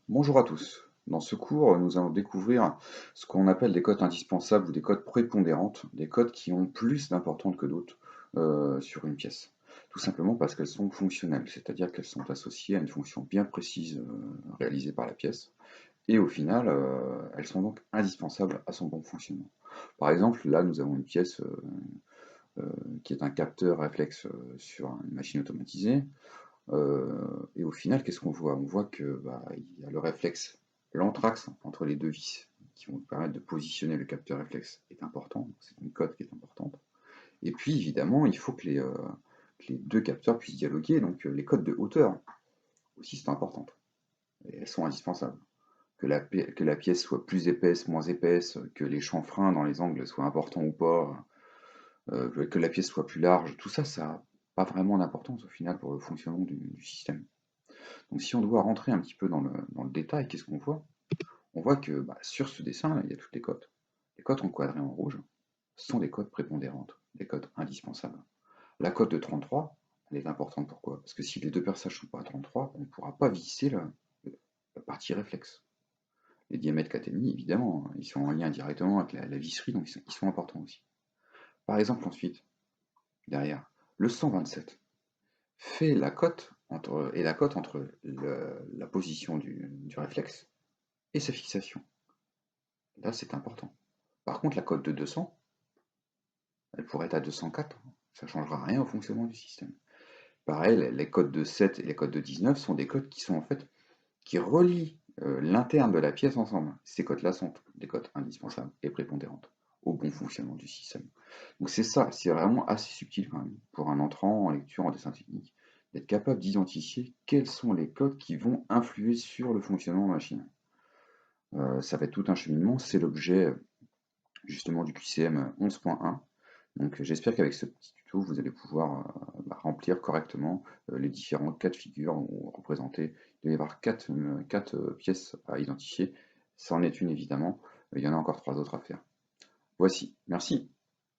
Bonjour à tous. Dans ce cours, nous allons découvrir ce qu'on appelle des codes indispensables ou des codes prépondérantes, des codes qui ont plus d'importance que d'autres sur une pièce. Tout simplement parce qu'elles sont fonctionnelles, c'est-à-dire qu'elles sont associées à une fonction bien précise réalisée par la pièce, et au final, elles sont donc indispensables à son bon fonctionnement. Par exemple, là, nous avons une pièce qui est un capteur réflexe sur une machine automatisée. Et au final, qu'est-ce qu'on voit? On voit que il y a le réflexe, l'anthrax entre les deux vis qui vont permettre de positionner le capteur réflexe est important, c'est une cote qui est importante. Et puis évidemment, il faut que les deux capteurs puissent dialoguer, donc les cotes de hauteur aussi sont importantes, et elles sont indispensables. Que la pièce soit plus épaisse, moins épaisse, que les chanfreins dans les angles soient importants ou pas, que la pièce soit plus large, tout ça, ça n'a pas vraiment d'importance au final pour le fonctionnement du système. Donc si on doit rentrer un petit peu dans le détail, qu'est-ce qu'on voit? On voit que sur ce dessin, il y a toutes les cotes. Les cotes encadrées en rouge sont des cotes prépondérantes, des cotes indispensables. La cote de 33, elle est importante, pourquoi? Parce que si les deux passages ne sont pas à 33, on ne pourra pas visser la partie réflexe. Les diamètres caténies, évidemment, ils sont en lien directement avec la visserie, donc ils sont importants aussi. Par exemple, ensuite, derrière, le 127 fait la cote entre la position du réflexe et sa fixation. Là, c'est important. Par contre, la cote de 200, elle pourrait être à 204. Ça ne changera rien au fonctionnement du système. Pareil, les codes de 7 et les codes de 19 sont des codes qui sont en fait qui relient l'interne de la pièce ensemble. Ces codes-là sont des codes indispensables et prépondérantes au bon fonctionnement du système. Donc c'est ça, c'est vraiment assez subtil quand même pour un entrant en lecture en dessin technique, d'être capable d'identifier quels sont les codes qui vont influer sur le fonctionnement machine. Ça va être tout un cheminement, c'est l'objet justement du QCM 11.1. Donc j'espère qu'avec ce petit tuto, vous allez pouvoir remplir correctement les différents cas de figure ou représenter. Il doit y avoir quatre pièces à identifier. Ça en est une évidemment. Il y en a encore trois autres à faire. Voici. Merci.